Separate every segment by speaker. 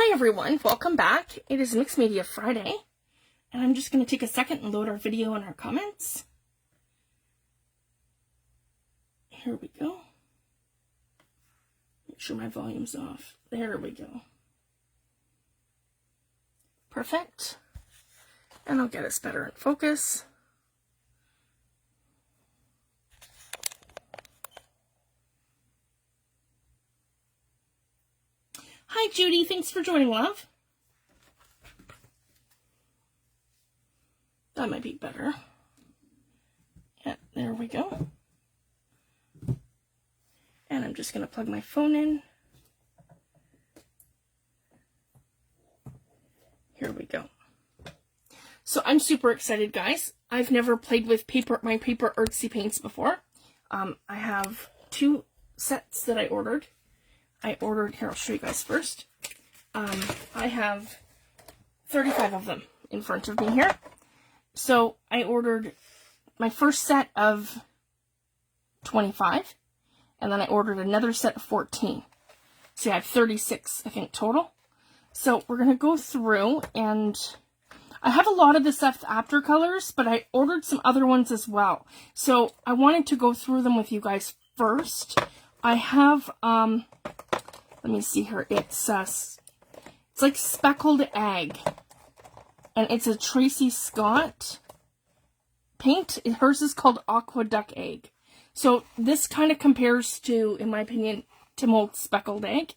Speaker 1: Hi everyone, welcome back. It is Mixed Media Friday, and I'm just going to take a second and load our video and our comments. Here we go. Make sure my volume's off. There we go. Perfect. And I'll get us better in focus. Hi Judy, thanks for joining, love. That might be better. Yeah, there we go. And I'm just going to plug my phone in. Here we go. So I'm super excited, guys. I've never played with my paper Artsy paints before. I have two sets that I ordered. Here, I'll show you guys first. I have 35 of them in front of me here. So I ordered my first set of 25, and then I ordered another set of 14. So I have 36, I think, total. So we're going to go through, and I have a lot of the stuff after colors, but I ordered some other ones as well. So I wanted to go through them with you guys first. I have, let me see here, it's like speckled egg, and it's a Tracy Scott paint. Hers is called Aqua Duck Egg. So this kind of compares to, in my opinion, to mold speckled egg.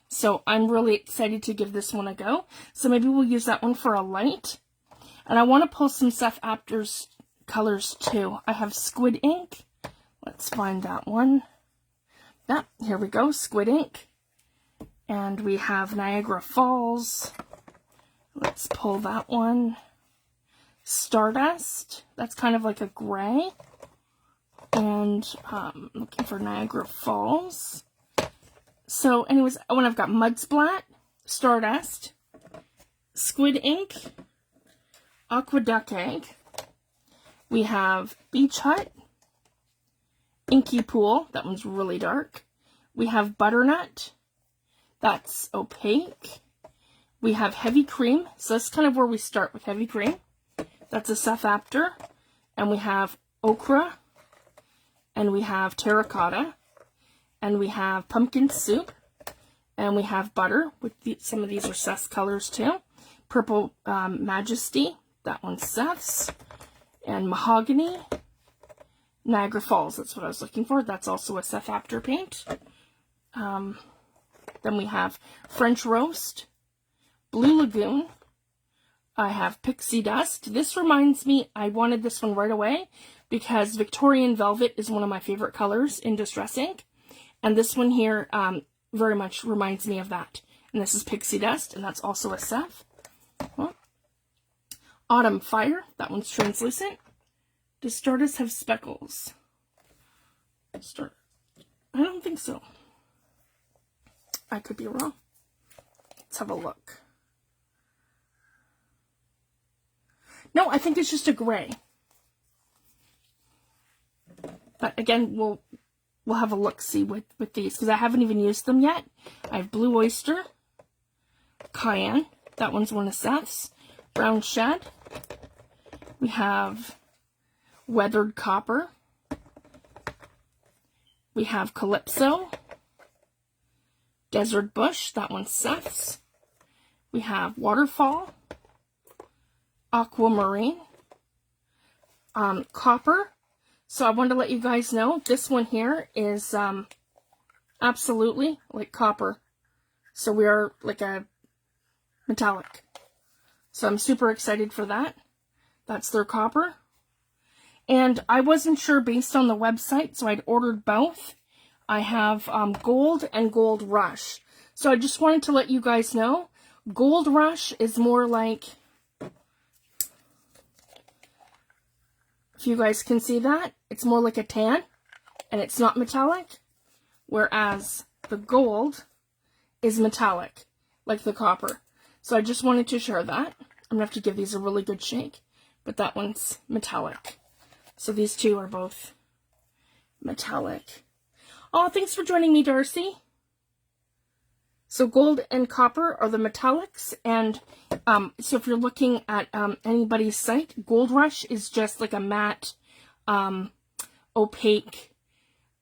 Speaker 1: So I'm really excited to give this one a go. So maybe we'll use that one for a light. And I want to pull some stuff after colors too. I have squid ink. Let's find that one. Yeah, here we go, squid ink. And we have Niagara Falls. Let's pull that one. Stardust. That's kind of like a gray. And looking for Niagara Falls. So anyways, when I've got Mudsplat, Stardust, Squid Ink, Aqua Duck Egg. We have Beach Hut, Inky Pool. That one's really dark. We have Butternut. That's opaque. We have Heavy Cream. So that's kind of where we start with Heavy Cream. That's a stuff after. And we have Ochre. And we have Terracotta. And we have Pumpkin Soup. And we have Butter. Some of these are Seth's colors too. Purple Majesty. That one's Seth's. And Mahogany. Niagara Falls. That's what I was looking for. That's also a Seth after paint. Then we have French Roast, Blue Lagoon. I have Pixie Dust. This reminds me, I wanted this one right away because Victorian Velvet is one of my favorite colors in Distress Ink. And this one here very much reminds me of that. And this is Pixie Dust, and that's also a Seth. Well, Autumn Fire. That one's translucent. Does Stardust have speckles? I don't think so. I could be wrong. Let's have a look. No, I think it's just a gray. But again, we'll have a look-see with these, because I haven't even used them yet. I have Blue Oyster, Cayenne. That one's one of Seth's. Brown Shed. We have Weathered Copper. We have Calypso. Desert Bush, that one's Seth's. We have Waterfall, Aquamarine, Copper. So I wanted to let you guys know, this one here is absolutely like copper. So we are like a metallic. So I'm super excited for that. That's their copper. And I wasn't sure based on the website, so I'd ordered both. I have Gold and Gold Rush. So I just wanted to let you guys know, Gold Rush is more like, if you guys can see that, it's more like a tan, and it's not metallic, whereas the gold is metallic, like the copper. So I just wanted to share that. I'm going to have to give these a really good shake, but that one's metallic. So these two are both metallic. Oh, thanks for joining me, Darcy. So gold and copper are the metallics, and so if you're looking at anybody's site, Gold Rush is just like a matte, opaque,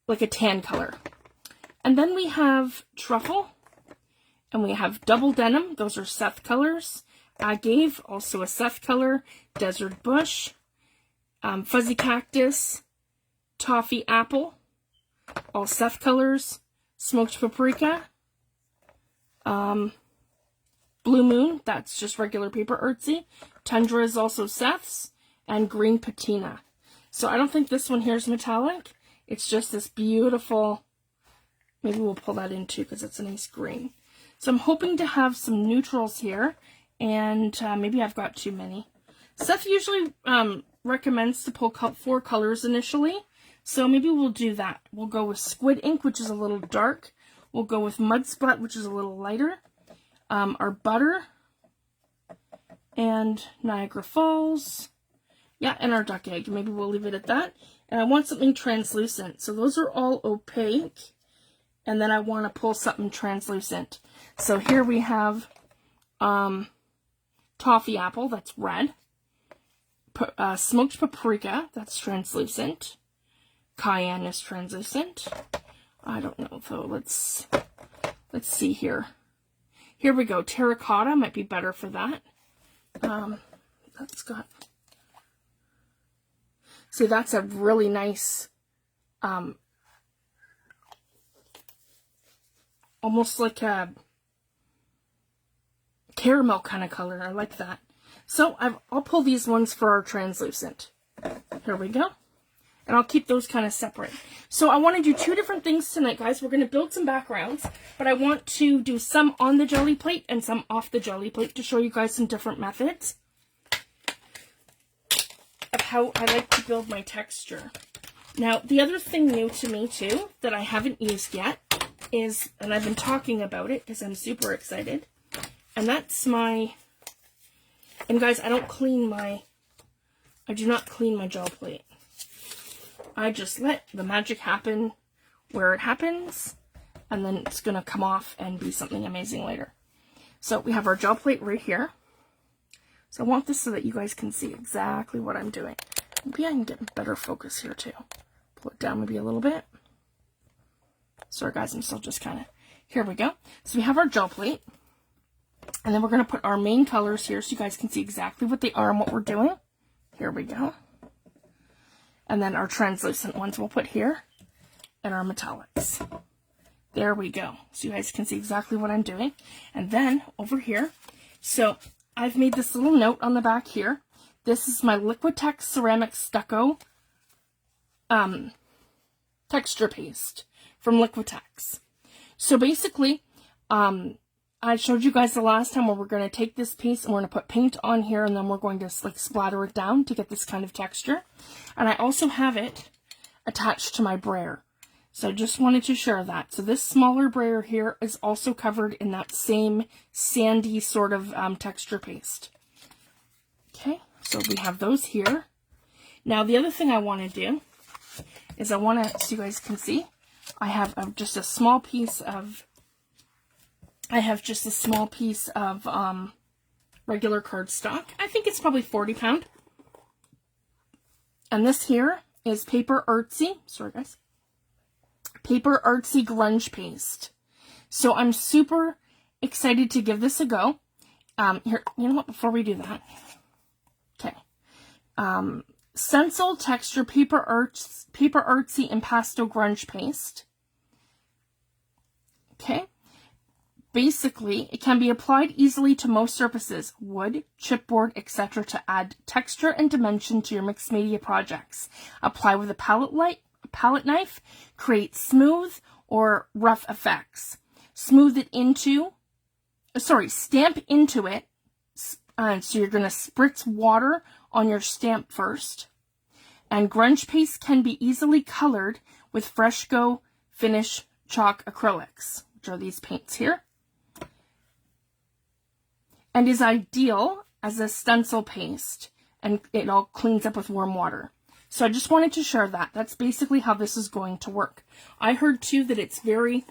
Speaker 1: like a tan color. And then we have Truffle, and we have Double Denim. Those are Seth colors. Agave, also a Seth color. Desert Bush, Fuzzy Cactus, Toffee Apple, all Seth colors. Smoked Paprika, Blue Moon, that's just regular paper Artsy. Tundra is also Seth's, and Green Patina. So I don't think this one here is metallic. It's just this beautiful, maybe we'll pull that in too because it's a nice green. So I'm hoping to have some neutrals here, and maybe I've got too many. Seth usually recommends to pull 4 colors initially, so maybe we'll do that. We'll go with Squid Ink, which is a little dark. We'll go with Mud Splat, which is a little lighter. Our Butter, and Niagara Falls. Yeah, and our Duck Egg. Maybe we'll leave it at that. And I want something translucent. So those are all opaque. And then I want to pull something translucent. So here we have Toffee Apple, that's red. Smoked Paprika, that's translucent. Cayenne is translucent. I don't know though. Let's see here. Here we go. Terracotta might be better for that. That's got. See, that's a really nice, almost like a caramel kind of color. I like that. So I'll pull these ones for our translucent. Here we go. And I'll keep those kind of separate. So I want to do 2 different things tonight, guys. We're going to build some backgrounds, but I want to do some on the jelly plate and some off the jelly plate to show you guys some different methods of how I like to build my texture. Now, the other thing new to me, too, that I haven't used yet is, and I've been talking about it because I'm super excited, and that's my, and guys, I do not clean my gel plate. I just let the magic happen where it happens, and then it's going to come off and be something amazing later. So we have our gel plate right here. So I want this so that you guys can see exactly what I'm doing. Maybe I can get better focus here too. Pull it down maybe a little bit. Sorry guys, I'm still just kind of, here we go. So we have our gel plate, and then we're going to put our main colors here so you guys can see exactly what they are and what we're doing. Here we go. And then our translucent ones we'll put here, and our metallics. There we go. So you guys can see exactly what I'm doing. And then over here, so I've made this little note on the back here. This is my Liquitex Ceramic Stucco texture paste from Liquitex. So basically, I showed you guys the last time where we're going to take this piece and we're going to put paint on here, and then we're going to like splatter it down to get this kind of texture. And I also have it attached to my brayer. So I just wanted to share that. So this smaller brayer here is also covered in that same sandy sort of texture paste. Okay, so we have those here. Now the other thing I want to do is I want to, so you guys can see, I have just a small piece of regular cardstock. I think it's probably 40 pound. And this here is Paper Artsy. Sorry, guys. Paper Artsy Grunge Paste. So I'm super excited to give this a go. Here, you know what? Before we do that, okay. Stencil Texture Paper Artsy Impasto Grunge Paste. Okay. Basically, it can be applied easily to most surfaces, wood, chipboard, etc. to add texture and dimension to your mixed media projects. Apply with a palette knife, create smooth or rough effects. Stamp into it. So you're going to spritz water on your stamp first. And grunge paste can be easily colored with Fresco Finish Chalk Acrylics, which are these paints here, and is ideal as a stencil paste, and it all cleans up with warm water. So I just wanted to share that. That's basically how this is going to work. I heard too that it's very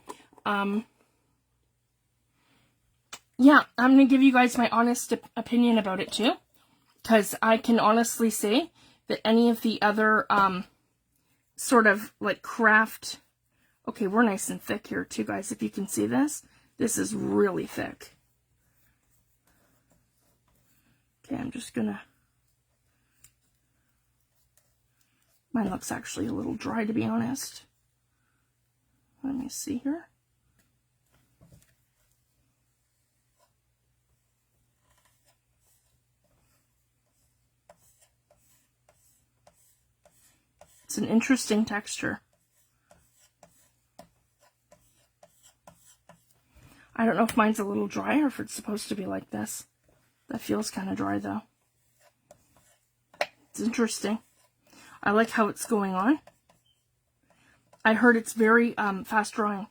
Speaker 1: yeah, I'm going to give you guys my honest opinion about it too. Because I can honestly say that any of the other sort of like craft... Okay, we're nice and thick here too, guys. If you can see this, this is really thick. Okay, I'm just gonna... Mine looks actually a little dry, to be honest. Let me see here. It's an interesting texture. I don't know if mine's a little dry or if it's supposed to be like this. That feels kind of dry though. It's interesting. I like how it's going on. I heard it's very fast drying.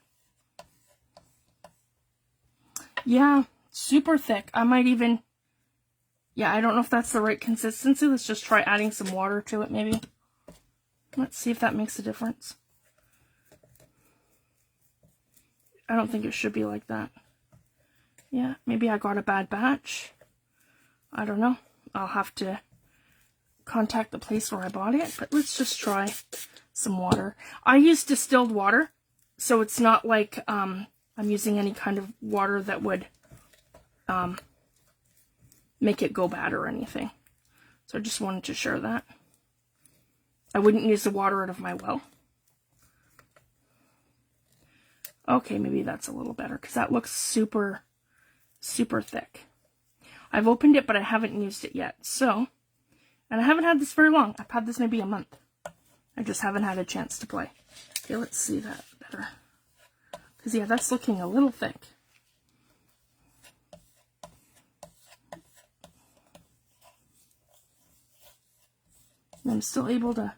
Speaker 1: Yeah, super thick. I might even... Yeah, I don't know if that's the right consistency. Let's just try adding some water to it maybe. Let's see if that makes a difference. I don't think it should be like that. Yeah, maybe I got a bad batch. I don't know. I'll have to contact the place where I bought it, but let's just try some water. I use distilled water, so it's not like I'm using any kind of water that would make it go bad or anything. So I just wanted to share that. I wouldn't use the water out of my well. Okay, maybe that's a little better because that looks super, super thick. I've opened it, but I haven't used it yet. So, and I haven't had this very long. I've had this maybe a month. I just haven't had a chance to play. Okay, let's see that better. Because, yeah, that's looking a little thick. And I'm still able to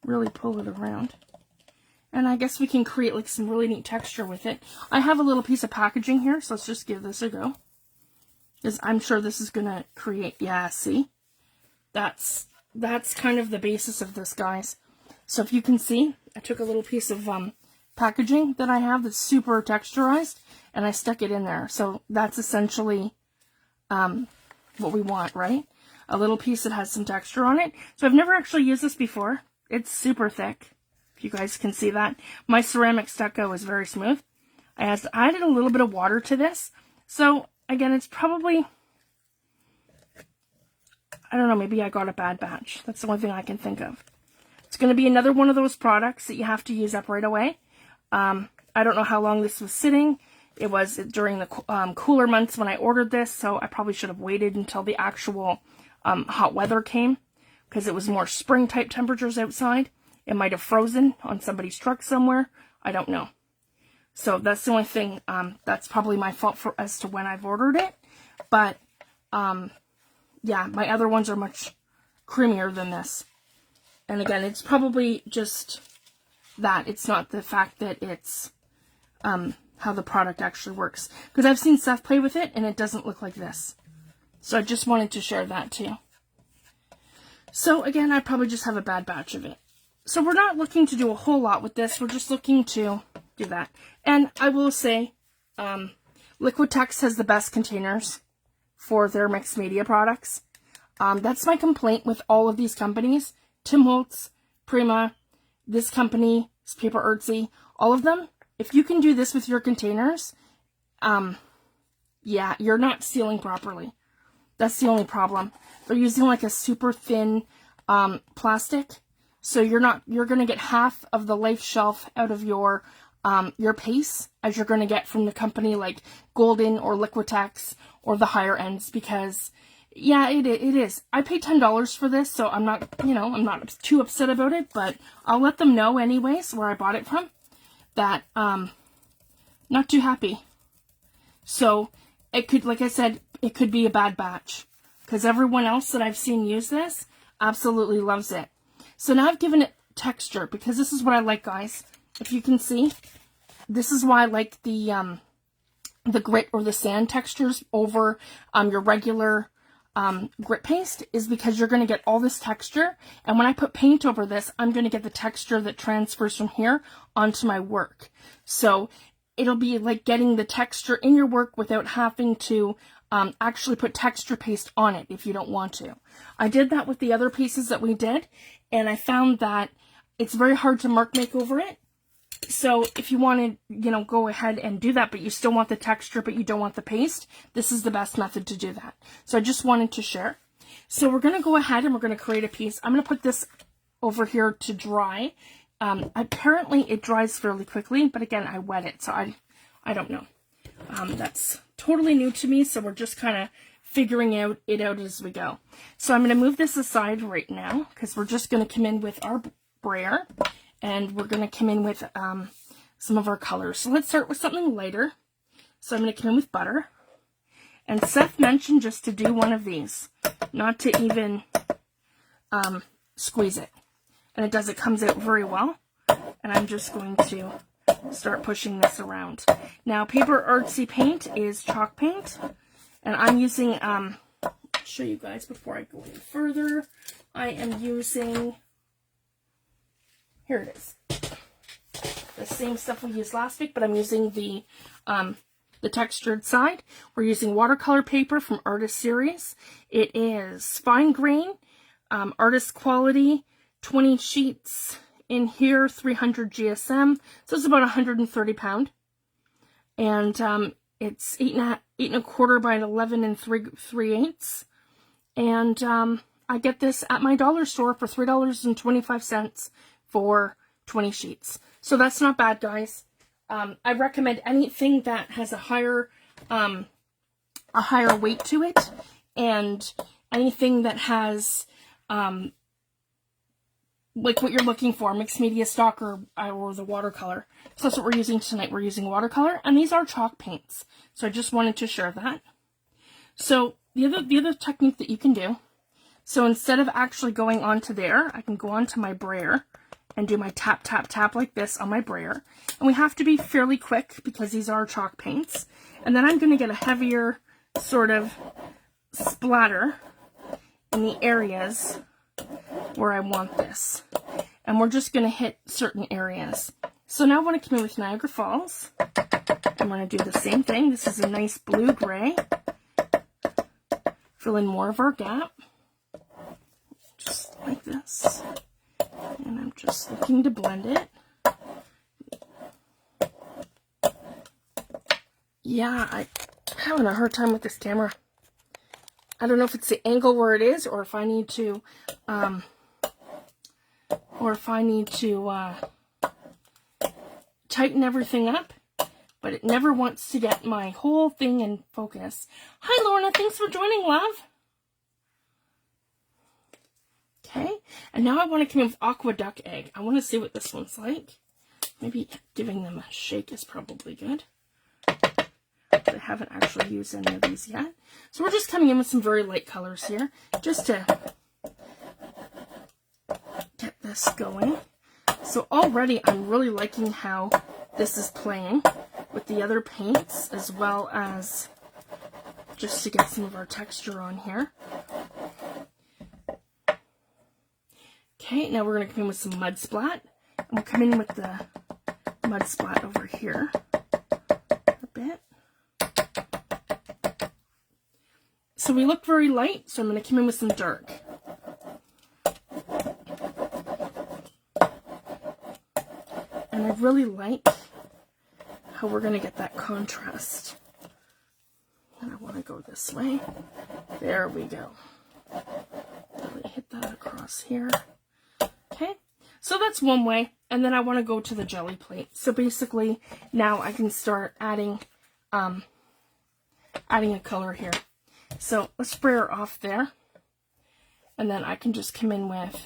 Speaker 1: really pull it around. And I guess we can create like some really neat texture with it. I have a little piece of packaging here, so let's just give this a go. Because I'm sure this is going to create, yeah, see? That's kind of the basis of this, guys. So if you can see, I took a little piece of packaging that I have that's super texturized, and I stuck it in there. So that's essentially what we want, right? A little piece that has some texture on it. So I've never actually used this before. It's super thick. If you guys can see that. My ceramic stucco is very smooth. I added a little bit of water to this. So again, it's probably, I don't know, maybe I got a bad batch. That's the one thing I can think of. It's going to be another one of those products that you have to use up right away. I don't know how long this was sitting. It was during the cooler months when I ordered this, so I probably should have waited until the actual hot weather came, because it was more spring type temperatures outside. It might have frozen on somebody's truck somewhere. I don't know. So that's the only thing, that's probably my fault as to when I've ordered it. But, yeah, my other ones are much creamier than this. And again, it's probably just that. It's not the fact that it's how the product actually works. Because I've seen Seth play with it, and it doesn't look like this. So I just wanted to share that too. So again, I probably just have a bad batch of it. So we're not looking to do a whole lot with this. We're just looking to do that. And I will say, Liquitex has the best containers for their mixed media products. That's my complaint with all of these companies. Tim Holtz, Prima, this company, Paper Artsy, all of them. If you can do this with your containers, yeah, you're not sealing properly. That's the only problem. They're using like a super thin plastic. So you're going to get half of the life shelf out of your paste as you're going to get from the company like Golden or Liquitex or the higher ends, because yeah, it is. I paid $10 for this, so I'm not, I'm not too upset about it, but I'll let them know anyways where I bought it from that not too happy. So it could, like I said, it could be a bad batch, because everyone else that I've seen use this absolutely loves it. So now I've given it texture, because this is what I like, guys. If you can see, this is why I like the grit or the sand textures over your regular grit paste, is because you're going to get all this texture. And when I put paint over this, I'm going to get the texture that transfers from here onto my work. So it'll be like getting the texture in your work without having to actually put texture paste on it if you don't want to. I did that with the other pieces that we did, and I found that it's very hard to mark make over it. So if you want to, go ahead and do that, but you still want the texture, but you don't want the paste, this is the best method to do that. So I just wanted to share. So we're going to go ahead and we're going to create a piece. I'm going to put this over here to dry. Apparently it dries fairly quickly, but again, I wet it, so I don't know. That's totally new to me, so we're just kind of figuring it out as we go. So I'm going to move this aside right now, because we're just going to come in with our brayer, and we're going to come in with some of our colors. So let's start with something lighter. So I'm going to come in with butter. And Seth mentioned just to do one of these, not to even squeeze it. And it comes out very well. And I'm just going to start pushing this around. Now, Paper Artsy paint is chalk paint. And I'm using, I'll show you guys before I go any further. I am using, here it is. The same stuff we used last week, but I'm using the textured side. We're using watercolor paper from Artist Series. It is fine grain, artist quality, 20 sheets in here, 300 GSM. So it's about 130 pound. And it's 8.25 by 11 and 3/8. And I get this at my dollar store for $3.25 for 20 sheets. So that's not bad, guys. I recommend anything that has a higher weight to it, and anything that has like what you're looking for, mixed media stock or the watercolor. So that's what we're using tonight. We're using watercolor, and these are chalk paints. So I just wanted to share that. So the other technique that you can do, so instead of actually going onto there, I can go onto my brayer and do my tap, tap, tap like this on my brayer. And we have to be fairly quick because these are chalk paints. And then I'm going to get a heavier sort of splatter in the areas where I want this. And we're just going to hit certain areas. So now I want to come in with Niagara Falls. I'm going to do the same thing. This is a nice blue-gray. Fill in more of our gap. Just like this. And I'm just looking to blend it. Yeah, I'm having a hard time with this camera. I don't know if it's the angle where it is, or if I need to, tighten everything up. But it never wants to get my whole thing in focus. Hi, Lorna. Thanks for joining, love. Okay, and now I want to come in with Aqua Duck Egg. I want to see what this one's like. Maybe giving them a shake is probably good. But I haven't actually used any of these yet. So we're just coming in with some very light colors here, just to get this going. So already I'm really liking how this is playing with the other paints, as well as just to get some of our texture on here. Okay, now we're going to come in with some mud splat. And we'll come in with the mud splat over here a bit. So we look very light, so I'm going to come in with some dark. And I really like how we're going to get that contrast. And I want to go this way. There we go. Really hit that across here. Okay, so that's one way, and then I want to go to the jelly plate. So basically, now I can start adding a color here. So let's spray her off there, and then I can just come in with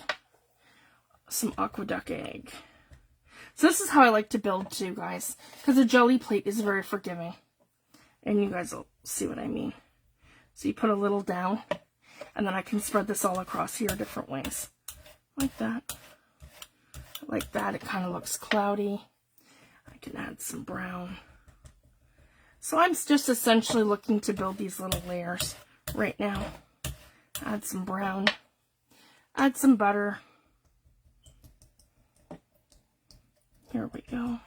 Speaker 1: some Aqua Duck Egg. So this is how I like to build too, guys, because the jelly plate is very forgiving, and you guys will see what I mean. So you put a little down, and then I can spread this all across here different ways. Like that. Like that, it kind of looks cloudy. I can add some brown. So I'm just essentially looking to build these little layers right now. Add some brown. Add some butter. Here we go.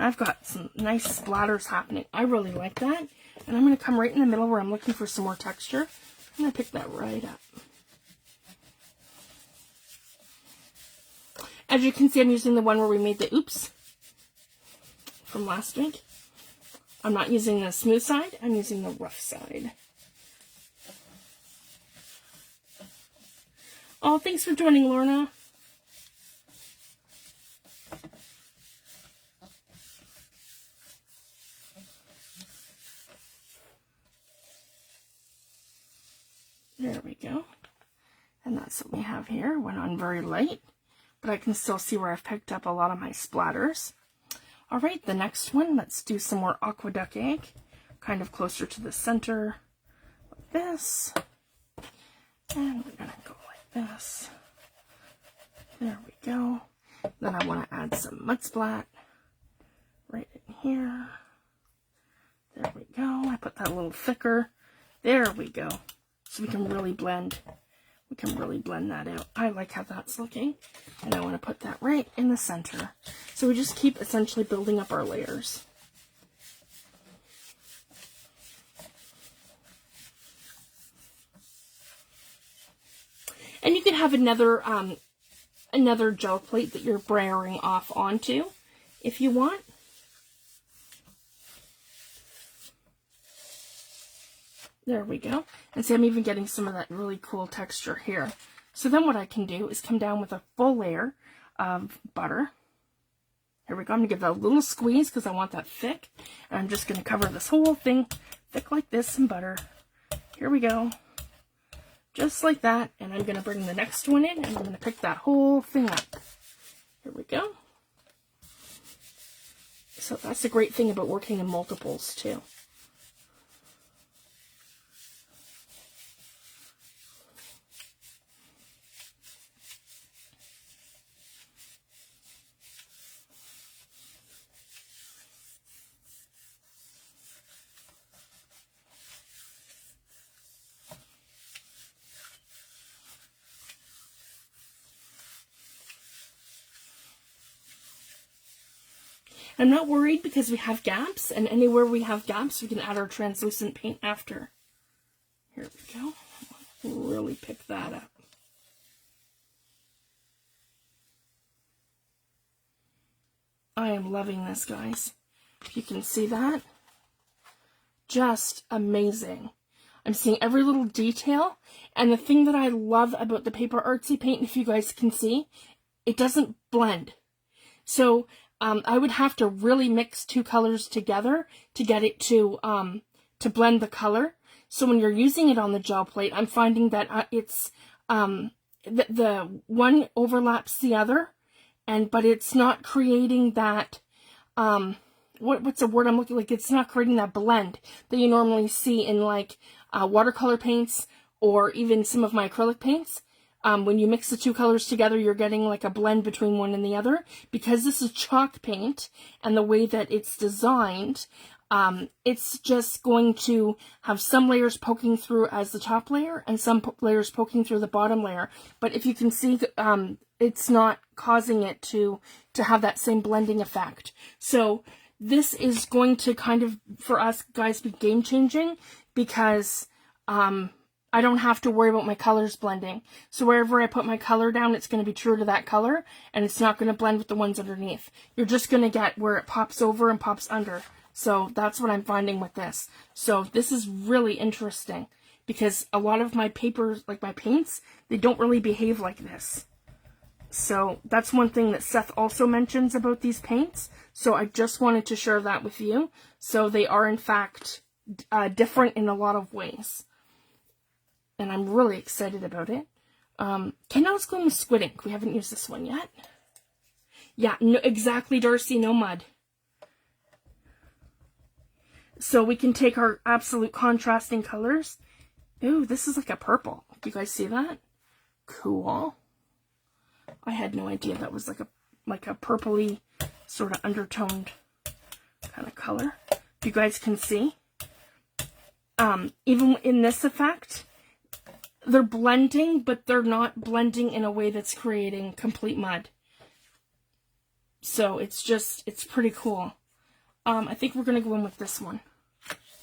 Speaker 1: I've got some nice splatters happening. I really like that. And I'm going to come right in the middle where I'm looking for some more texture. I'm going to pick that right up. As you can see, I'm using the one where we made the oops from last week. I'm not using the smooth side, I'm using the rough side. Oh, thanks for joining, Lorna. There we go. And that's what we have here. Went on very light, but I can still see where I've picked up a lot of my splatters. All right, the next one, let's do some more aqueduct egg, kind of closer to the center, like this. And we're gonna go like this. There we go. Then I want to add some mud splat right in here. There we go. I put that a little thicker. There we go. So we can really blend. We can really blend that out. I like how that's looking. And I want to put that right in the center. So we just keep essentially building up our layers. And you can have another gel plate that you're brayering off onto if you want. There we go. And see, I'm even getting some of that really cool texture here. So then what I can do is come down with a full layer of butter. Here we go. I'm going to give that a little squeeze because I want that thick. And I'm just going to cover this whole thing thick like this in butter. Here we go. Just like that. And I'm going to bring the next one in and I'm going to pick that whole thing up. Here we go. So that's the great thing about working in multiples too. I'm not worried because we have gaps, and anywhere we have gaps, we can add our translucent paint after. Here we go. Really pick that up. I am loving this, guys. If you can see that. Just amazing. I'm seeing every little detail, and the thing that I love about the Paper Artsy paint, if you guys can see, it doesn't blend. So I would have to really mix two colors together to get it to blend the color. So when you're using it on the gel plate, I'm finding that it's the one overlaps the other, but it's not creating that what's the word I'm looking like? It's not creating that blend that you normally see in like watercolor paints or even some of my acrylic paints. When you mix the two colors together, you're getting like a blend between one and the other. Because this is chalk paint and the way that it's designed, it's just going to have some layers poking through as the top layer and some layers poking through the bottom layer. But if you can see, it's not causing it to have that same blending effect. So this is going to kind of, for us guys, be game changing because I don't have to worry about my colors blending. So wherever I put my color down, it's going to be true to that color, and it's not going to blend with the ones underneath. You're just going to get where it pops over and pops under. So that's what I'm finding with this. So this is really interesting because a lot of my papers, like my paints, they don't really behave like this. So that's one thing that Seth also mentions about these paints. So I just wanted to share that with you. So they are in fact different in a lot of ways. And I'm really excited about it. Okay, now let's go in with squid ink. We haven't used this one yet. Yeah, no, exactly, Darcy, no mud. So we can take our absolute contrasting colors. Ooh, this is like a purple. Do you guys see that? Cool. I had no idea that was like a purpley sort of undertoned kind of color. You guys can see. Even in this effect, they're blending, but they're not blending in a way that's creating complete mud. So it's pretty cool. I think we're going to go in with this one.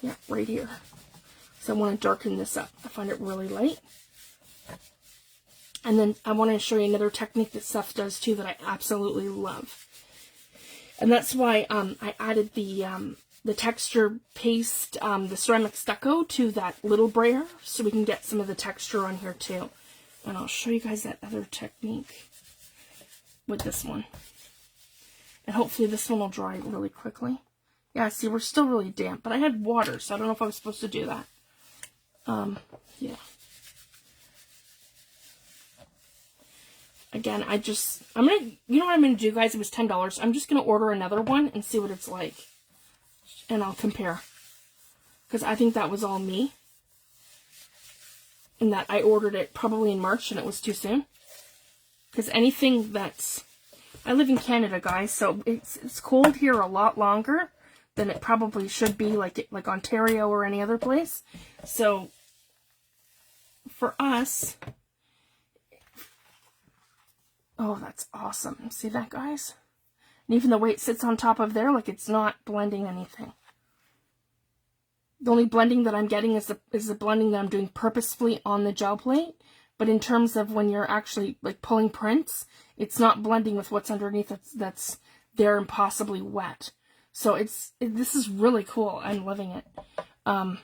Speaker 1: Yeah, right here. So I want to darken this up. I find it really light. And then I want to show you another technique that Steph does too that I absolutely love. And that's why I added the texture paste, the ceramic stucco to that little brayer, so we can get some of the texture on here too. And I'll show you guys that other technique with this one. And hopefully this one will dry really quickly. Yeah, see, we're still really damp, but I had water, so I don't know if I was supposed to do that. Yeah. Again, I'm gonna, you know what I'm gonna do, guys? It was $10. I'm just gonna order another one and see what it's like. And I'll compare. Because I think that was all me. And that I ordered it probably in March and it was too soon. Because anything that's, I live in Canada, guys, so it's cold here a lot longer than it probably should be, like Ontario or any other place. So for us, oh, that's awesome. See that, guys? And even the way it sits on top of there, like it's not blending anything. The only blending that I'm getting is the blending that I'm doing purposefully on the gel plate. But in terms of when you're actually like pulling prints, it's not blending with what's underneath that's there and possibly wet. So this is really cool. I'm loving it. But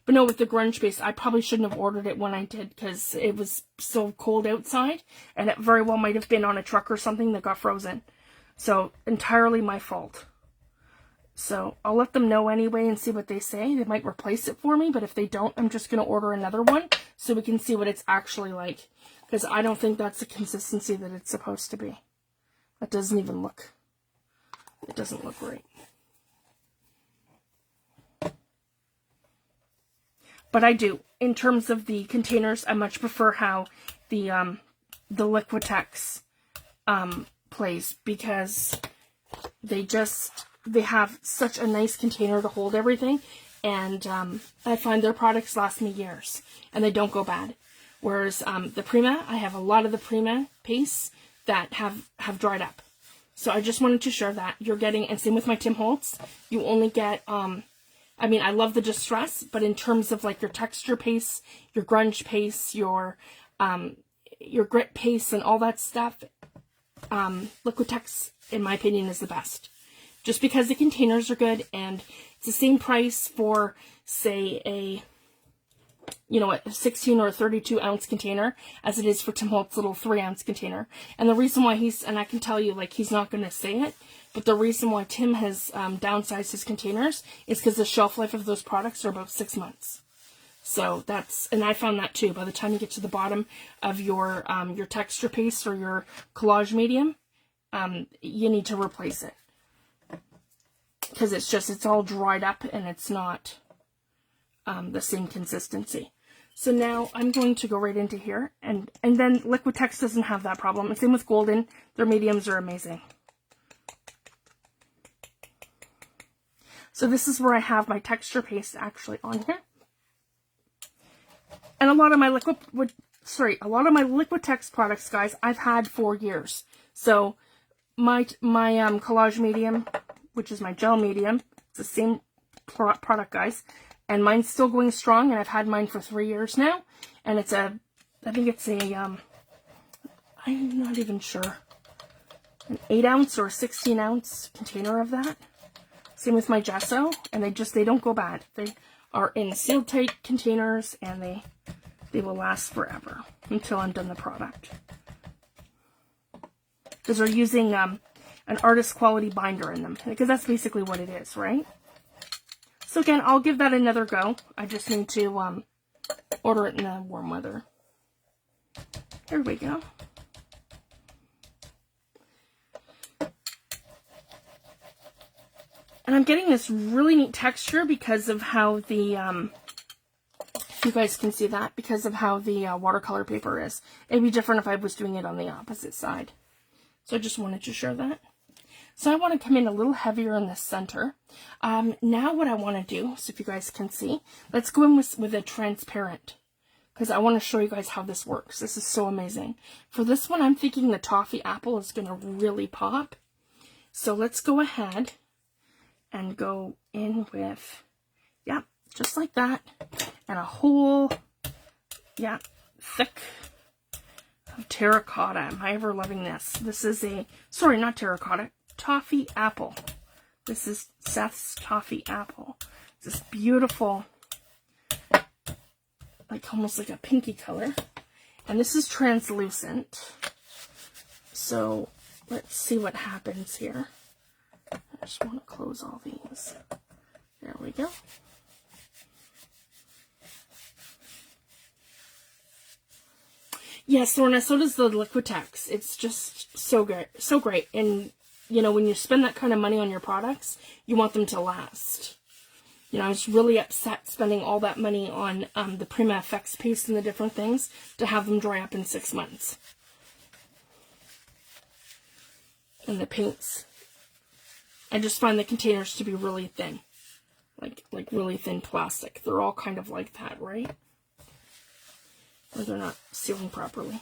Speaker 1: no, with the grunge base, I probably shouldn't have ordered it when I did because it was so cold outside. And it very well might have been on a truck or something that got frozen. So entirely my fault. So I'll let them know anyway and see what they say. They might replace it for me, but if they don't, I'm just going to order another one so we can see what it's actually like. Because I don't think that's the consistency that it's supposed to be. That doesn't even look, it doesn't look right. But I do. In terms of the containers, I much prefer how the Liquitex plays, because they have such a nice container to hold everything, and I find their products last me years, and they don't go bad. Whereas the Prima, I have a lot of the Prima pastes that have dried up. So I just wanted to share that. You're getting, and same with my Tim Holtz, you only get, I mean, I love the Distress, but in terms of like your texture paste, your grunge paste, your grit paste, and all that stuff, Liquitex, in my opinion, is the best. Just because the containers are good, and it's the same price for, say, a 16 or a 32 ounce container as it is for Tim Holt's little 3-ounce container. And the reason why and I can tell you, like, he's not going to say it, but the reason why Tim has downsized his containers is because the shelf life of those products are about 6 months. So and I found that too. By the time you get to the bottom of your texture paste or your collage medium, you need to replace it. Because it's all dried up and it's not the same consistency. So now I'm going to go right into here, and then Liquitex doesn't have that problem. And same with Golden, their mediums are amazing. So this is where I have my texture paste actually on here. And a lot of my Liquitex products, guys, I've had for years. So my collage medium, which is my gel medium, it's the same product, guys. And mine's still going strong, and I've had mine for 3 years now. And it's I think it's I'm not even sure, an 8-ounce or a 16-ounce container of that. Same with my gesso, and they don't go bad. They are in sealed tight containers, and they will last forever until I'm done the product. Because they're using an artist quality binder in them, because that's basically what it is, right? So again, I'll give that another go. I just need to order it in the warm weather. There we go. And I'm getting this really neat texture because of how the, if you guys can see that, because of how the watercolor paper is. It'd be different if I was doing it on the opposite side. So I just wanted to share that. So I want to come in a little heavier in the center. Now what I want to do, so if you guys can see, let's go in with a transparent, because I want to show you guys how this works. This is so amazing. For this one, I'm thinking the toffee apple is going to really pop. So let's go ahead and go in with, yeah, just like that, and a whole, yeah, thick of terracotta. Am I ever loving this? This is a, sorry, not terracotta, toffee apple. This is Seth's toffee apple. This beautiful, like almost like a pinky color. And this is translucent. So let's see what happens here. I just want to close all these. There we go. Yes, Lorna, so does the Liquitex. It's just so good, so great. And, you know, when you spend that kind of money on your products, you want them to last. You know, I was really upset spending all that money on the Prima FX paste and the different things to have them dry up in 6 months. And the paints, I just find the containers to be really thin. Like really thin plastic. They're all kind of like that, right? Or they're not sealing properly.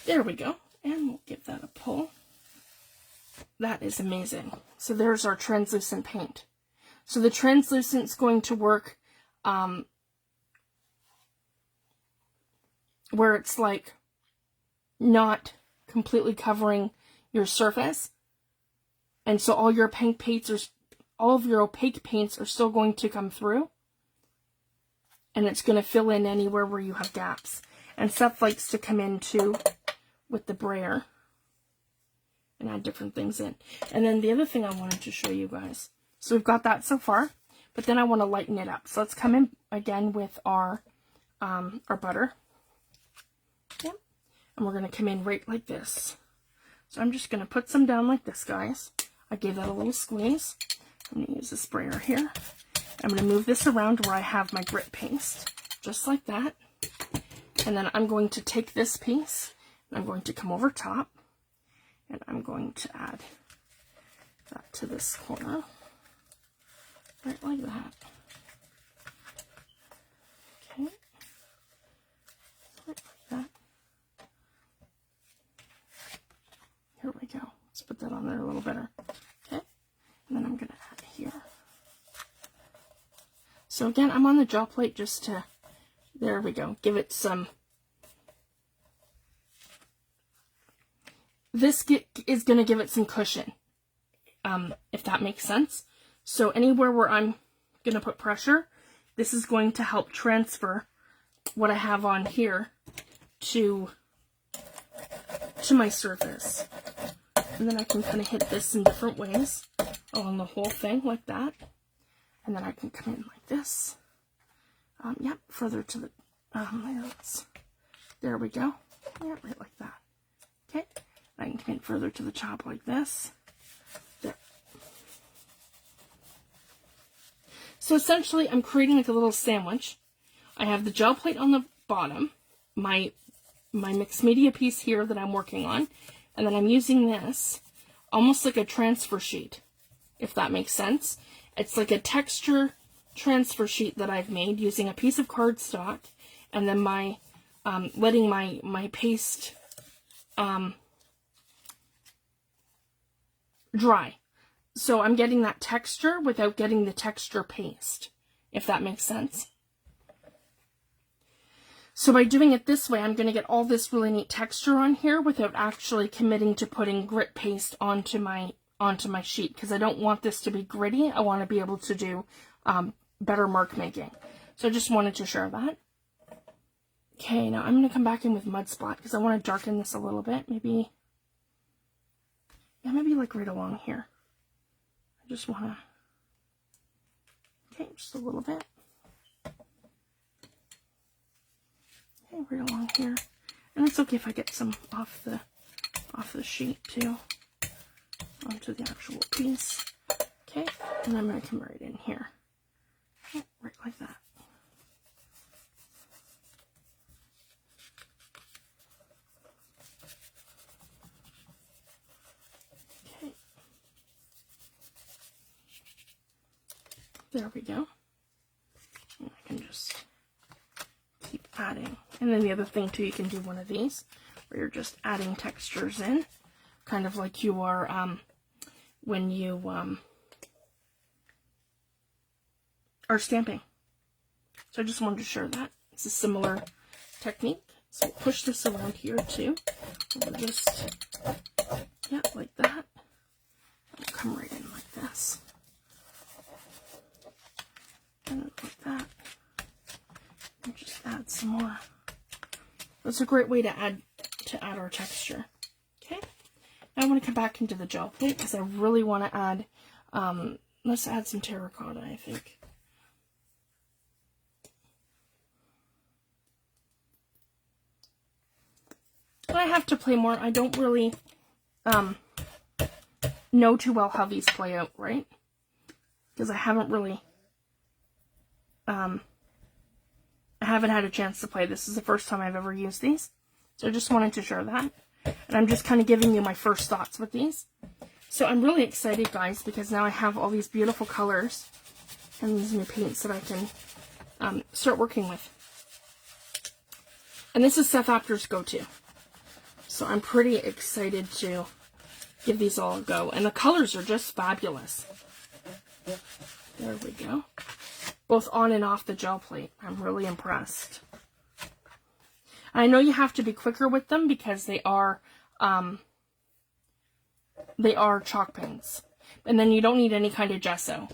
Speaker 1: There we go. And we'll give that a pull. That is amazing. So there's our translucent paint. So the translucent's going to work where it's like not completely covering your surface. And so all your opaque paints are, all of your opaque paints are still going to come through. And it's going to fill in anywhere where you have gaps. And Seth likes to come in too with the brayer and add different things in. And then the other thing I wanted to show you guys. So we've got that so far, but then I want to lighten it up. So let's come in again with our butter. Yep. And we're going to come in right like this. So I'm just going to put some down like this, guys. I gave that a little squeeze. I'm going to use the sprayer here. I'm going to move this around where I have my grit paste, just like that. And then I'm going to take this piece, and I'm going to come over top, and I'm going to add that to this corner, right like that. Okay, right like that. Here we go. Let's put that on there a little better. Okay, and then I'm going to add here. So again, I'm on the gel plate just to, there we go, give it some, this is going to give it some cushion, if that makes sense. So anywhere where I'm going to put pressure, this is going to help transfer what I have on here to my surface. And then I can kind of hit this in different ways along the whole thing like that. And then I can come in like this. Yep, further to the, there we go. Yeah, right like that. Okay, I can come in further to the top like this. There. So essentially, I'm creating like a little sandwich. I have the gel plate on the bottom, my mixed media piece here that I'm working on, and then I'm using this almost like a transfer sheet, if that makes sense. It's like a texture transfer sheet that I've made using a piece of cardstock, and then my letting my paste dry. So I'm getting that texture without getting the texture paste, if that makes sense. So by doing it this way, I'm going to get all this really neat texture on here without actually committing to putting grit paste onto my sheet, because I don't want this to be gritty. I want to be able to do better mark making. So I just wanted to share that. Okay, now I'm going to come back in with Mud Splat because I want to darken this a little bit. Maybe, yeah, maybe like right along here. I just want to, okay, just a little bit. Okay, right along here. And it's okay if I get some off the sheet too, onto the actual piece. Okay, and I'm going to come right in here. Okay, right like that. Okay. There we go. And I can just keep adding. And then the other thing too, you can do one of these where you're just adding textures in, kind of like you are when you are stamping. So I just wanted to share that. It's a similar technique. So we'll push this around here too. We'll just, yeah, like that. It'll come right in like this. And like that. And just add some more. That's a great way to add our texture. Okay. Now I want to come back into the gel plate because I really want to add, let's add some terracotta, I think. I have to play more. I don't really know too well how these play out, right? Because I haven't really, I haven't had a chance to play. This is the first time I've ever used these. So I just wanted to share that. And I'm just kind of giving you my first thoughts with these. So I'm really excited, guys, because now I have all these beautiful colors and these new paints that I can start working with. And this is Seth Apter's go-to. So I'm pretty excited to give these all a go. And the colors are just fabulous. There we go. Both on and off the gel plate. I'm really impressed. I know you have to be quicker with them because they are chalk pens. And then you don't need any kind of gesso.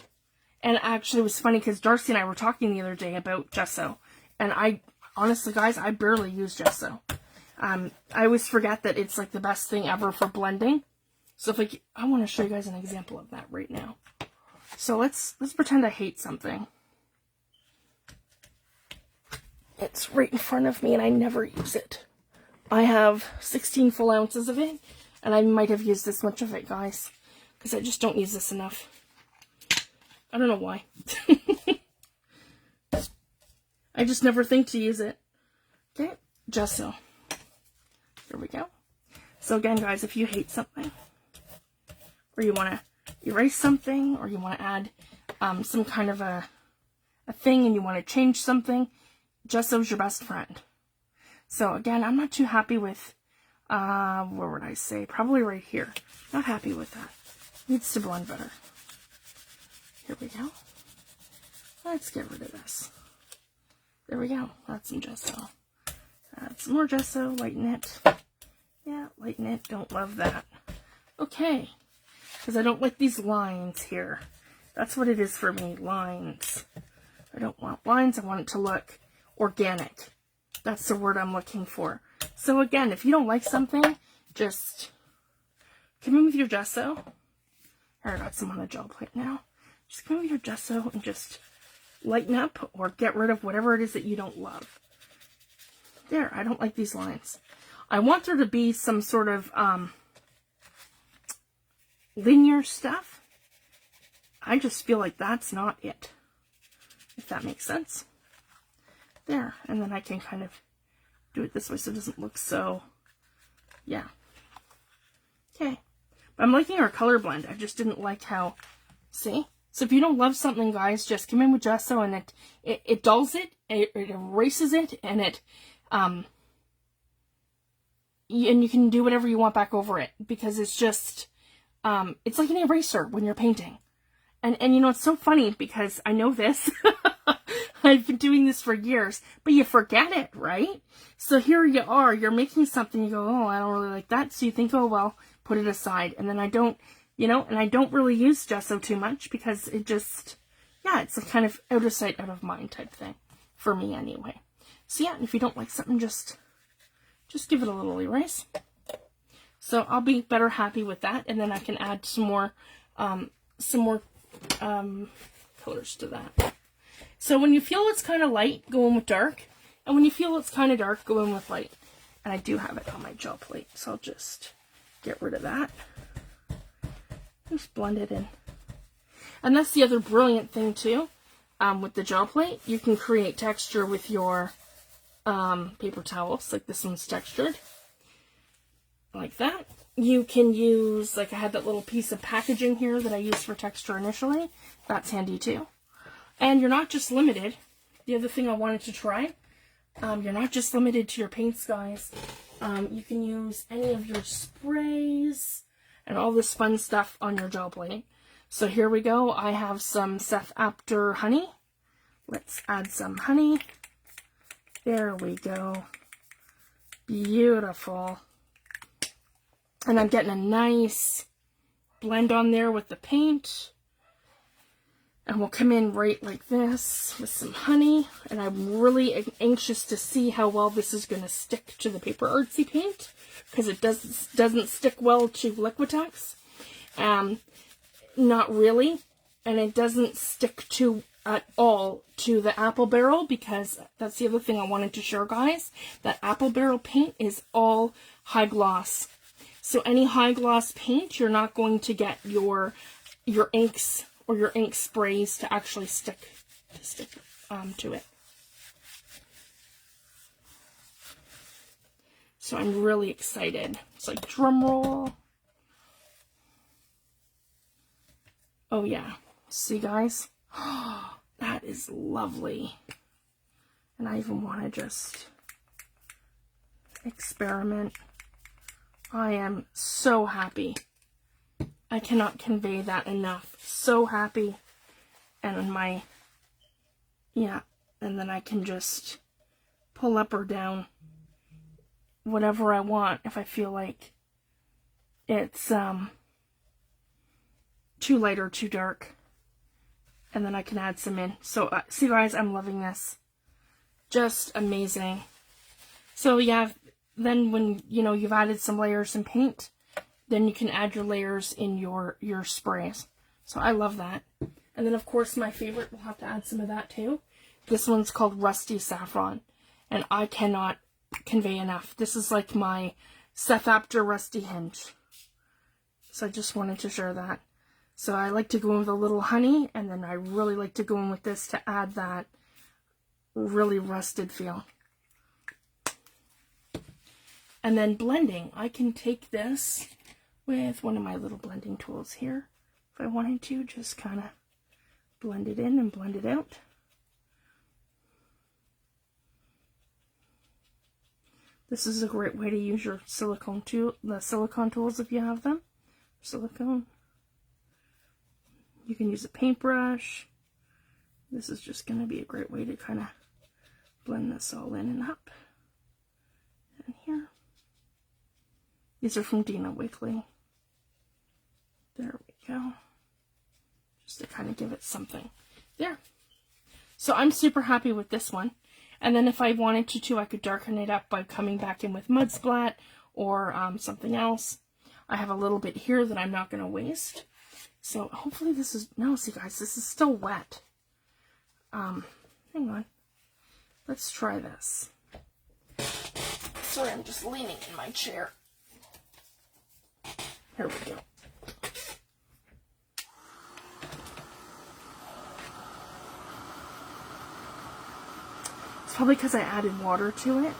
Speaker 1: And actually it was funny because Darcy and I were talking the other day about gesso. And honestly, guys, I barely use gesso. I always forget that it's like the best thing ever for blending. So if I want to show you guys an example of that right now. So let's pretend I hate something. It's right in front of me and I never use it. I have 16 full ounces of it and I might have used this much of it, guys, because I just don't use this enough. I don't know why. I just never think to use it. Okay, gesso. Here we go. So again, guys, if you hate something, or you want to erase something, or you want to add some kind of a thing and you want to change something, gesso's your best friend. So again, I'm not too happy with, where would I say? Probably right here. Not happy with that. Needs to blend better. Here we go. Let's get rid of this. There we go. That's some gesso. Add some more gesso, lighten it. Yeah, lighten it. Don't love that. Okay. Because I don't like these lines here. That's what it is for me, lines. I don't want lines. I want it to look organic. That's the word I'm looking for. So again, if you don't like something, just come in with your gesso. Here, I got some on the gel plate now. Just come in with your gesso and just lighten up or get rid of whatever it is that you don't love. There, I don't like these lines. I want there to be some sort of linear stuff. I just feel like that's not it. If that makes sense. There, and then I can kind of do it this way so it doesn't look so, yeah. Okay, but I'm liking our color blend. I just didn't like how, see? So if you don't love something, guys, just come in with gesso and it dulls it, it erases it, and and you can do whatever you want back over it because it's just, it's like an eraser when you're painting. And you know, it's so funny because I know this. I've been doing this for years, but you forget it, right? So here you are, you're making something, you go, oh, I don't really like that. So you think, oh, well, put it aside. And then I don't, you know, and I don't really use gesso too much because it just, yeah, it's a kind of out of sight, out of mind type thing for me anyway. So yeah, if you don't like something, just give it a little erase. So I'll be better happy with that. And then I can add some more colors to that. So when you feel it's kind of light, go in with dark. And when you feel it's kind of dark, go in with light. And I do have it on my gel plate, so I'll just get rid of that. Just blend it in. And that's the other brilliant thing too, with the gel plate. You can create texture with your paper towels, like this one's textured. Like that. You can use, like I had that little piece of packaging here that I used for texture initially. That's handy too. And you're not just limited. The other thing I wanted to try, you're not just limited to your paints, guys. You can use any of your sprays and all this fun stuff on your gel plating. So here we go. I have some Seth Apter honey. Let's add some honey. There we go. Beautiful. And I'm getting a nice blend on there with the paint. And we'll come in right like this with some honey. And I'm really anxious to see how well this is going to stick to the Paper Artsy paint, because it doesn't stick well to Liquitex. Not really. And it doesn't stick to at all to the apple barrel, because that's the other thing I wanted to show guys. That apple barrel paint is all high gloss. So any high gloss paint, you're not going to get your inks or your ink sprays to actually stick to it. So I'm really excited. It's like drum roll. Oh yeah. See guys? That is lovely. And I even want to just experiment. I am so happy. I cannot convey that enough. So happy. And yeah, and then I can just pull up or down whatever I want if I feel like it's too light or too dark. And then I can add some in. So, see guys, I'm loving this. Just amazing. So yeah, then when, you know, you've added some layers in paint, then you can add your layers in your sprays. So I love that. And then of course my favorite, we'll have to add some of that too. This one's called Rusty Saffron. And I cannot convey enough. This is like my Seth Apter Rusty Hinge. So I just wanted to share that. So I like to go in with a little honey, and then I really like to go in with this to add that really rusted feel. And then blending. I can take this with one of my little blending tools here. If I wanted to, just kind of blend it in and blend it out. This is a great way to use your silicone tool, the silicone tools if you have them. Silicone. You can use a paintbrush. This is just going to be a great way to kind of blend this all in and up. And here. These are from Dina Wakley. There we go. Just to kind of give it something. There. So I'm super happy with this one. And then if I wanted to, I could darken it up by coming back in with Mud Splat or something else. I have a little bit here that I'm not going to waste. So hopefully this is, no, see guys, this is still wet. Hang on. Let's try this. Sorry, I'm just leaning in my chair. Here we go. It's probably because I added water to it.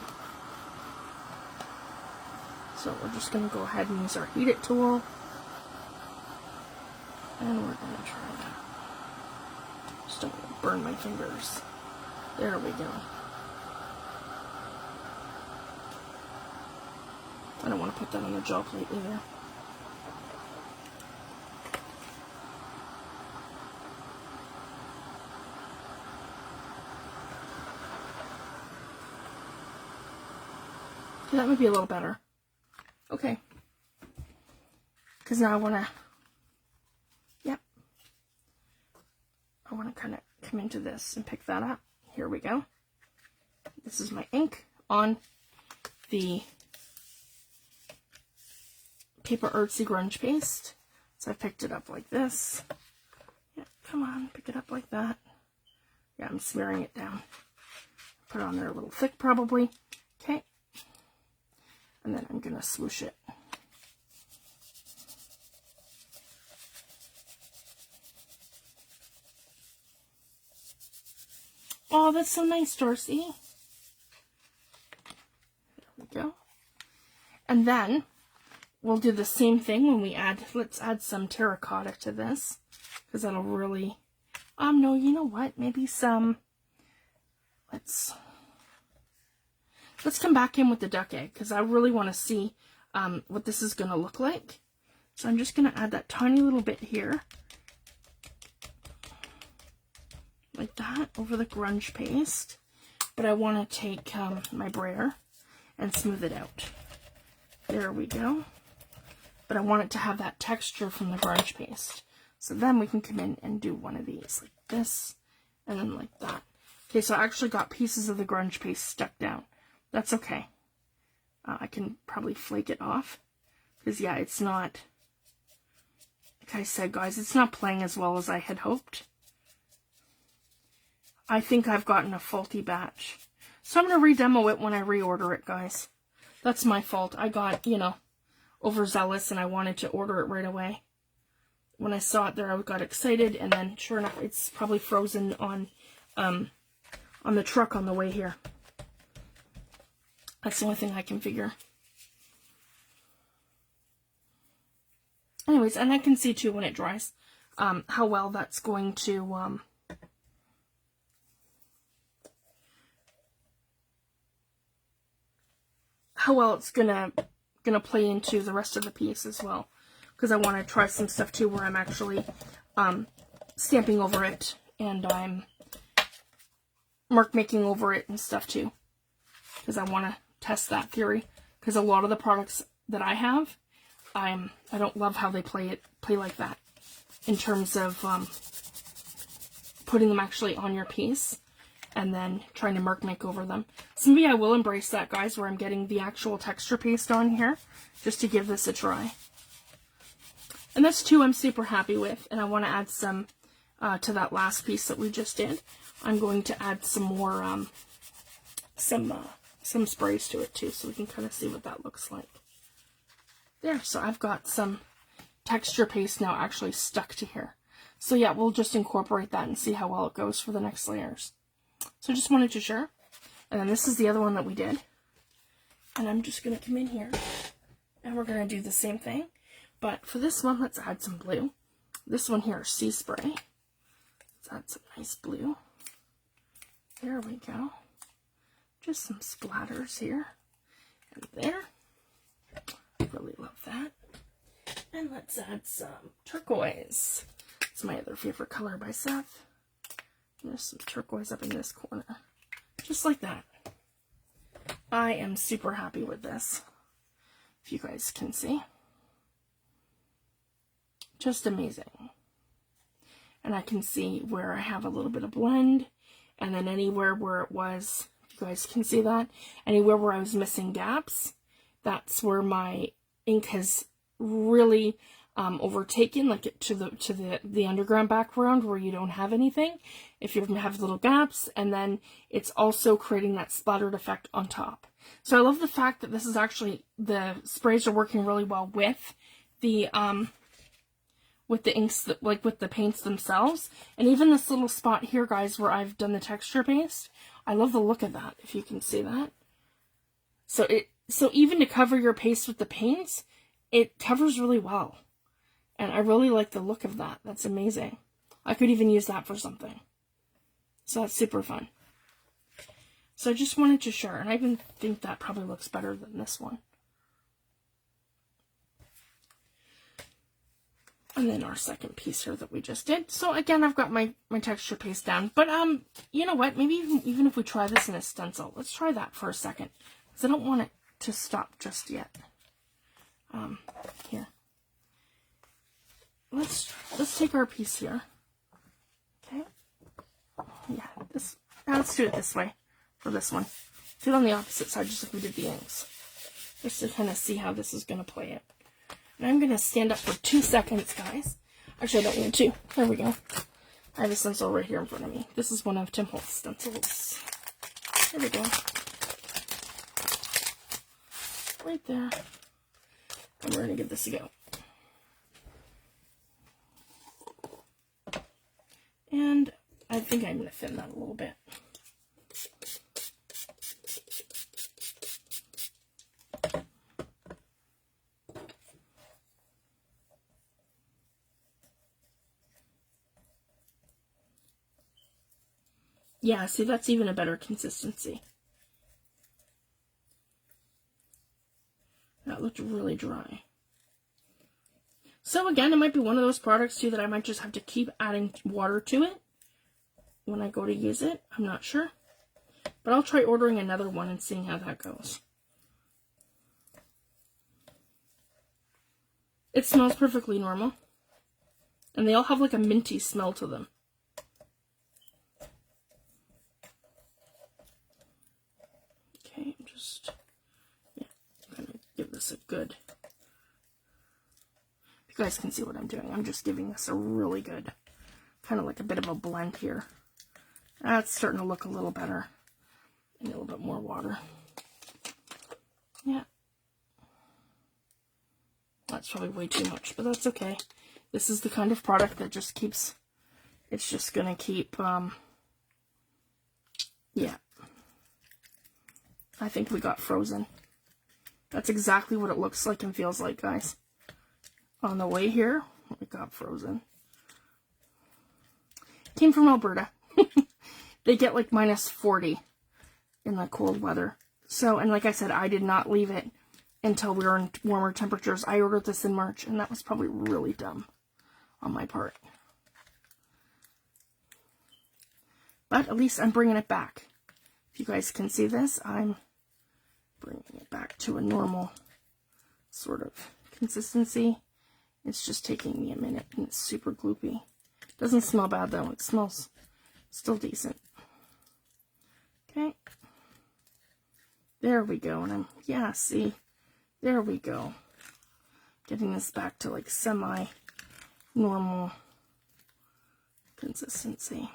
Speaker 1: So we're just going to go ahead and use our Heat It tool. And we're going to try that. Just don't want to burn my fingers. There we go. I don't want to put that on the gel plate either. Okay, that would be a little better. Okay. Because now I want to, I want to kind of come into this and pick that up. Here we go. This is my ink on the Paper Artsy Grunge Paste. So I picked it up like this. Yeah, come on, pick it up like that. Yeah, I'm smearing it down. Put it on there a little thick probably. Okay. And then I'm going to swoosh it. Oh, that's so nice, Darcy. There we go. And then we'll do the same thing when we add, let's add some terracotta to this, because that'll really, no, you know what, maybe some, let's come back in with the duck egg, because I really want to see what this is going to look like. So I'm just going to add that tiny little bit here, like that, over the grunge paste. But I want to take my brayer and smooth it out. There we go. But I want it to have that texture from the grunge paste. So then we can come in and do one of these, like this, and then like that. Okay, so I actually got pieces of the grunge paste stuck down. That's okay. I can probably flake it off. Because, yeah, it's not, like I said, guys, it's not playing as well as I had hoped. I think I've gotten a faulty batch. So I'm going to re-demo it when I reorder it, guys. That's my fault. I got, you know, overzealous and I wanted to order it right away. When I saw it there, I got excited, and then sure enough, it's probably frozen on the truck on the way here. That's the only thing I can figure. Anyways, and I can see too when it dries how well that's going to how well it's gonna play into the rest of the piece as well. Because I want to try some stuff too where I'm actually stamping over it and I'm mark making over it and stuff too. Because I want to test that theory. Because a lot of the products that I have, I don't love how they play like that in terms of putting them actually on your piece and then trying to mark make over them. So maybe I will embrace that, guys, where I'm getting the actual texture paste on here just to give this a try. And that's two I'm super happy with, and I want to add some to that last piece that we just did. I'm going to add some more some sprays to it too, so we can kind of see what that looks like. There, so I've got some texture paste now actually stuck to here. So yeah, we'll just incorporate that and see how well it goes for the next layers. So just wanted to share. And then this is the other one that we did. And I'm just going to come in here and we're going to do the same thing. But for this one, let's add some blue. This one here is Sea Spray. Let's add some nice blue. There we go. Just some splatters here and there. Really love that. And let's add some turquoise. It's my other favorite color by Seth. There's some turquoise up in this corner. Just like that. I am super happy with this. If you guys can see. Just amazing. And I can see where I have a little bit of blend. And then anywhere where it was, if you guys can see that, anywhere where I was missing gaps, that's where my ink has really overtaken, like to the underground background where you don't have anything. If you have little gaps, and then it's also creating that splattered effect on top. So I love the fact that this is actually, the sprays are working really well with the inks, like with the paints themselves. And even this little spot here, guys, where I've done the texture paste, I love the look of that, if you can see that. So even to cover your paste with the paints, it covers really well. And I really like the look of that. That's amazing. I could even use that for something. So that's super fun. So I just wanted to share, and I even think that probably looks better than this one. And then our second piece here that we just did. So again, I've got my texture paste down. But you know what? Maybe even if we try this in a stencil, let's try that for a second. Because I don't want it to stop just yet. Here. Let's take our piece here. Okay. Yeah, let's do it this way for this one. Do it on the opposite side, just like we did the inks. Just to kind of see how this is going to play it. And I'm going to stand up for 2 seconds, guys. Actually, I don't need to. There we go. I have a stencil right here in front of me. This is one of Tim Holt's stencils. There we go. Right there. And we're going to give this a go. And I think I'm going to thin that a little bit. Yeah, see, that's even a better consistency. That looked really dry. So again, it might be one of those products too that I might just have to keep adding water to it when I go to use it. I'm not sure. But I'll try ordering another one and seeing how that goes. It smells perfectly normal. And they all have like a minty smell to them. Okay, I'm just gonna give this a good... You guys can see what I'm doing. I'm just giving this a really good, kind of like a bit of a blend here. That's starting to look a little better. And a little bit more water. Yeah. That's probably way too much, but that's okay. This is the kind of product that just keeps, it's just gonna keep, yeah. I think we got frozen. That's exactly what it looks like and feels like, guys. On the way here, we got frozen. Came from Alberta. They get like -40 in the cold weather. So, and like I said, I did not leave it until we were in warmer temperatures. I ordered this in March, and that was probably really dumb on my part. But at least I'm bringing it back. If you guys can see this, I'm bringing it back to a normal sort of consistency. It's just taking me a minute, and it's super gloopy. Doesn't smell bad, though. It smells still decent. Okay. There we go. And yeah, see? There we go. Getting this back to, like, semi-normal consistency.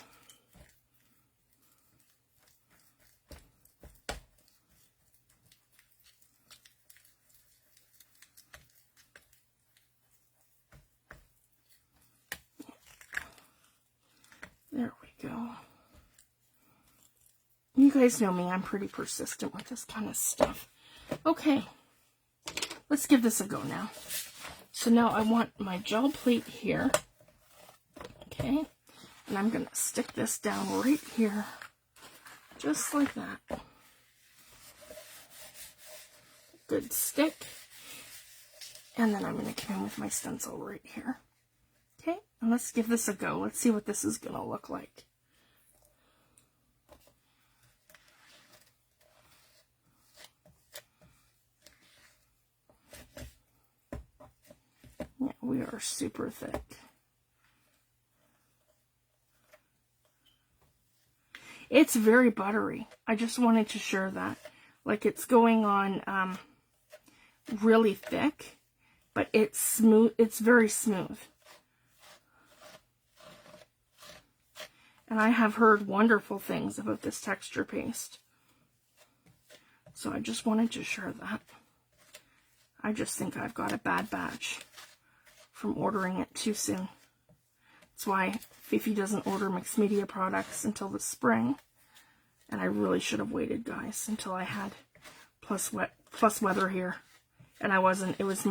Speaker 1: There we go. You guys know me, I'm pretty persistent with this kind of stuff. Okay, let's give this a go now. So now I want my gel plate here. Okay, and I'm going to stick this down right here, just like that. Good stick. And then I'm going to come in with my stencil right here. Okay, and let's give this a go. Let's see what this is going to look like. Yeah, we are super thick. It's very buttery. I just wanted to share that. Like, it's going on really thick, but it's smooth. It's very smooth. And I have heard wonderful things about this texture paste. So I just wanted to share that. I just think I've got a bad batch from ordering it too soon. That's why Fifi doesn't order mixed media products until the spring. And I really should have waited, guys, until I had plus weather here. And I wasn't. It was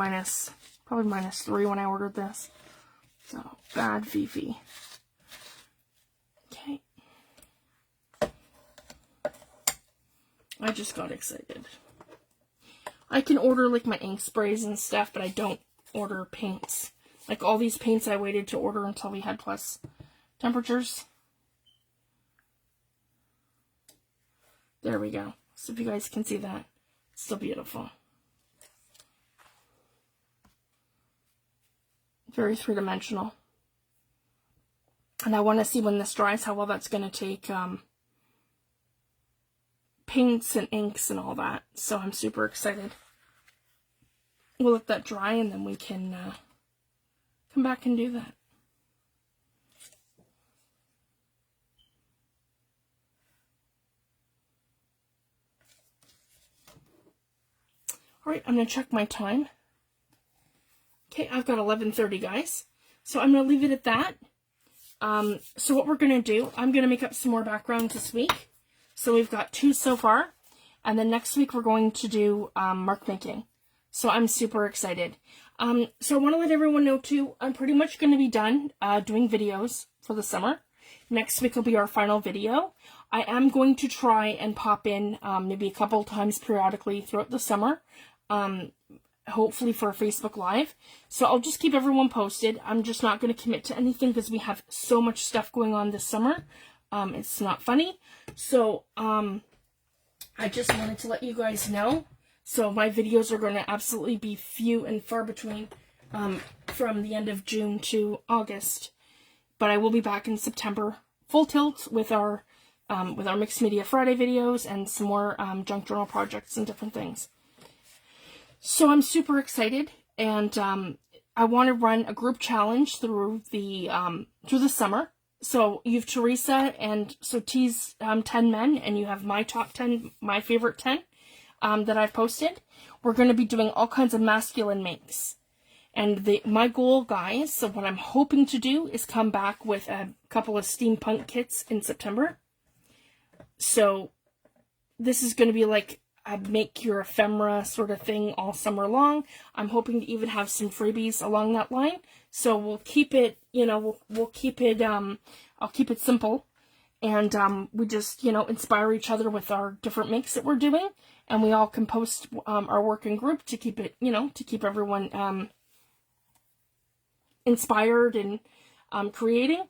Speaker 1: probably -3 when I ordered this. So, bad Fifi. Okay. I just got excited. I can order like my ink sprays and stuff, but I don't order paints. Like all these paints I waited to order until we had plus temperatures. There we go. So if you guys can see that, it's still beautiful. Very three-dimensional. And I want to see when this dries how well that's going to take paints and inks and all that. So I'm super excited. We'll let that dry and then we can come back and do that. Alright, I'm going to check my time. Okay, I've got 11:30, guys. So I'm going to leave it at that. So what we're going to do, I'm going to make up some more backgrounds this week. So we've got 2 so far. And then next week we're going to do mark making. So I'm super excited. So I want to let everyone know too, I'm pretty much going to be done doing videos for the summer. Next week will be our final video. I am going to try and pop in maybe a couple times periodically throughout the summer. hopefully for a Facebook Live. So I'll just keep everyone posted. I'm just not going to commit to anything because we have so much stuff going on this summer. It's not funny. So I just wanted to let you guys know. So my videos are going to absolutely be few and far between from the end of June to August. But I will be back in September, full tilt with our Mixed Media Friday videos and some more junk journal projects and different things. So I'm super excited, and I want to run a group challenge through the summer. So you have Teresa, and so T's 10 men, and you have my top 10, my favorite 10 that I've posted. We're going to be doing all kinds of masculine makes. And my goal, guys, so what I'm hoping to do is come back with a couple of steampunk kits in September. So this is going to be like a make your ephemera sort of thing all summer long. I'm hoping to even have some freebies along that line. So we'll keep it, we'll keep it, I'll keep it simple. And we just, inspire each other with our different makes that we're doing. And we all can post our work in group to keep it, to keep everyone inspired and creating.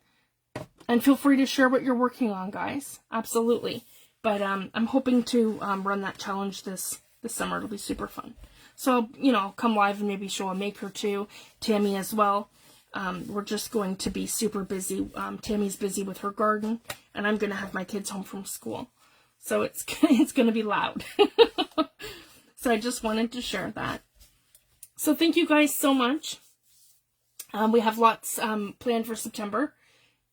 Speaker 1: And feel free to share what you're working on, guys. Absolutely. But I'm hoping to run that challenge this summer. It'll be super fun. So, I'll come live and maybe show a make or two. Tammy as well. We're just going to be super busy. Tammy's busy with her garden, and I'm going to have my kids home from school. So it's going to be loud. So I just wanted to share that. So thank you guys so much. We have lots planned for September,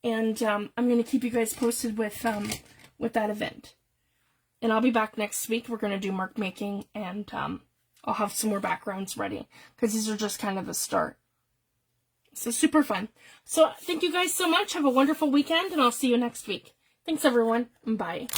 Speaker 1: and I'm going to keep you guys posted with that event. And I'll be back next week. We're going to do mark making, and I'll have some more backgrounds ready because these are just kind of the start. So super fun. So thank you guys so much. Have a wonderful weekend, and I'll see you next week. Thanks, everyone. Bye.